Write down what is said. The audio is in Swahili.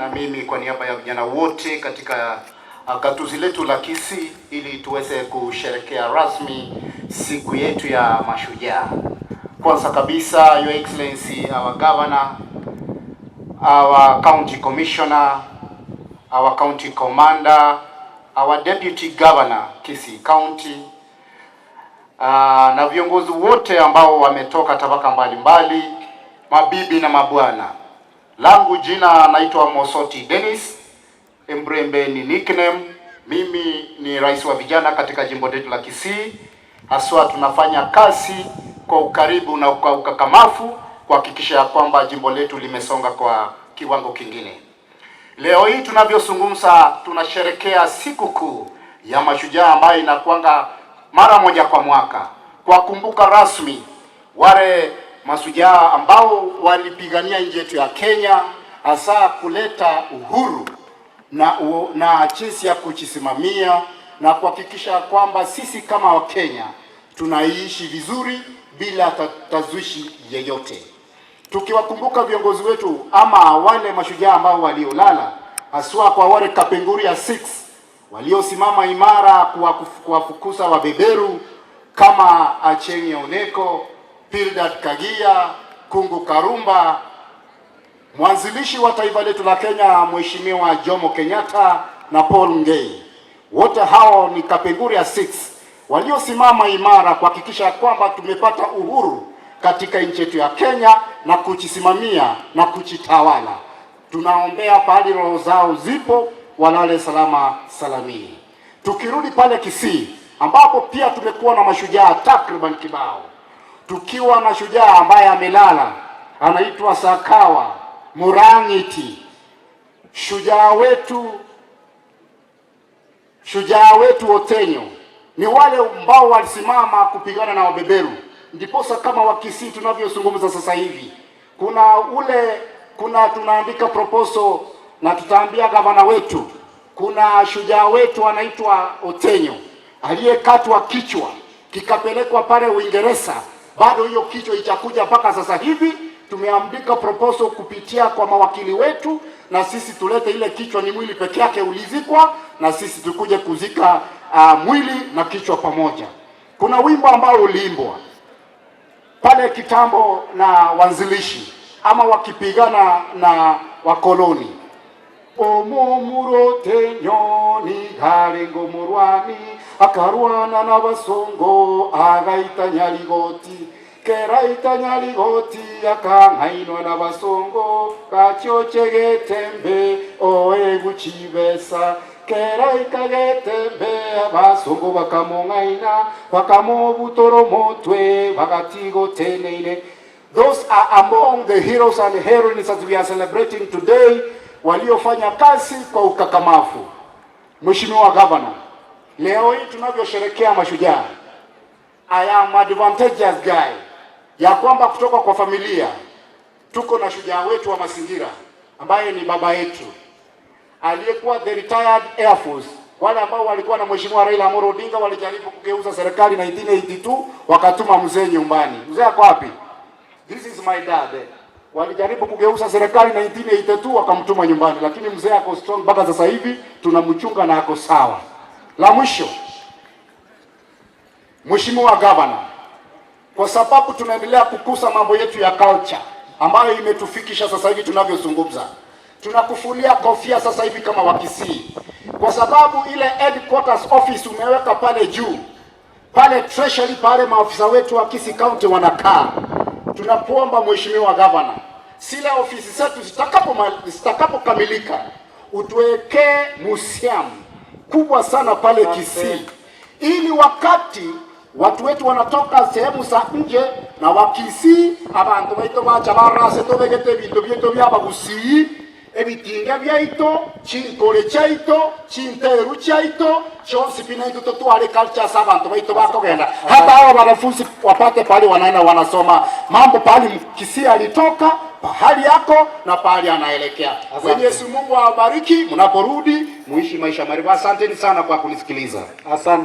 na mimi kwa niaba ya vijana wote katika gatuzi letu la Kisii ili tuweze kusherekea rasmi siku yetu ya mashujaa. Kwanza kabisa, Your Excellency, our Governor, our County Commissioner, our County Commander, our Deputy Governor Kisii County, na viongozi wote ambao wametoka tabaka mbalimbali, mabibi na mabwana. Langu jina naitwa Mosoti Dennis, Mbrembe ni nickname. Mimi ni rais wa vijana katika jimbo letu la Kisii. Haswa tunafanya kazi kwa ukaribu na kwa ukakamavu kuhakikisha ya kwamba jimbo letu limesonga kwa kiwango kingine. Leo hii tunavyozungumza, tunasherekea siku kuu ya mashujaa ambayo inakuanga mara moja kwa mwaka, kwa kumbuka rasmi wale mashujaa ambao walipigania nchi yetu ya Kenya, hasa kuleta uhuru na jinsi ya kujisimamia na kuhakikisha kwamba sisi kama Wakenya tunaishi vizuri bila tazwishi yeyote. Tukiwakumbuka viongozi wetu ama wale mashujaa ambao waliolala, haswa kwa wale Kapenguria 6 waliosimama imara kuwafukuza wabeberu kama Achieng' Oneko, Bildad Kagia, Kungu Karumba, mwanzilishi wa taifa letu la Kenya Mheshimiwa Jomo Kenyatta na Paul Ngei. Wote hao ni Kapenguria 6 waliosimama imara kuhakikisha kwamba tumepata uhuru katika nchi yetu ya Kenya na kujisimamia na kujitawala. Tunaombea pale roho zao zipo, walale salama salamini. Tukirudi pale Kisii ambapo pia tumekuwa na mashujaa takriban kibao, tukiwa na shujaa ambaye amelala anaitwa Sakawa Murang'iti. Shujaa wetu Otenyo ni wale ambao walisimama kupigana na wabeberu. Ndiposa kama wa Kisii tunavyozungumza sasa hivi, tunaandika proposal na tutaambia gavana wetu, kuna shujaa wetu anaitwa Otenyo aliyekatwa kichwa kikapelekwa pale Uingereza. Bado hiyo kichwa itakuja mpaka sasa hivi. Tumeandika proposal kupitia kwa mawakili wetu, na sisi tulete ile kichwa, ni mwili peke yake ulizikwa, na sisi tukuje kuzika mwili na kichwa pamoja. Kuna wimbo ambao uliimbwa pale kitambo na wanzilishi ama wakipigana na wakoloni. Omomuro nyoni garengo murwani akarwana n'abasongo agaita Nyaligoti, keraita Nyaligoti akangainwa n'abasongo kacyoche getembe oe guchibesa, keraika getembe abasongo bakamongaina bakamobutoro motwe bagatigo teneine. Those are among the heroes and heroines that we are celebrating today, waliofanya kazi kwa ukakamavu. Mheshimiwa Governor, leo hii tunavyosherekea mashujaa, I am advantageous guy ya kwamba kutoka kwa familia tuko na shujaa wetu wa mazingira ambaye ni baba yetu aliyekuwa the retired Air Force. Wale ambao walikuwa na Mheshimiwa Raila Amolo Odinga walijaribu kugeuza serikali 1982, wakatuma mzee nyumbani. Mzee ako wapi? This is my dad. Walijaribu kugeuza serikali 1982 wakamtuma nyumbani, lakini mzee ako strong mpaka sasa hivi, tunamchunga na ako sawa. La mwisho, Mheshimiwa Governor, kwa sababu tunaendelea kukusa mambo yetu ya culture ambayo imetufikisha sasa hivi tunavyozungumza, tunakufulia kofia sasa hivi kama wa Kisii, kwa sababu ile headquarters office umeweka pale juu, pale treasury, pale maafisa wetu wa Kisii County wanakaa. Tunakuomba Mheshimiwa Governor, zile ofisi zetu zitakapokamilika utuwekee museum kubwa sana pale Kisii, ili wakati watu wetu wanatoka sehemu za nje na wa Kisii abantu baito bacha barase tobegete bintu byeto by'abagusii ebitinga byaito chinkole chaito chinteru chaito chonsi pinaito tutwale culture za abantu baito bakogenda. Hata hao wanafunzi wapate pale wanaenda wanasoma mambo pale Kisii alitoka, pahali yako na pahali anaelekea. Mwenyezi Mungu awabariki, mnaporudi muishi maisha marefu. Asanteni sana kwa kunisikiliza. Asante.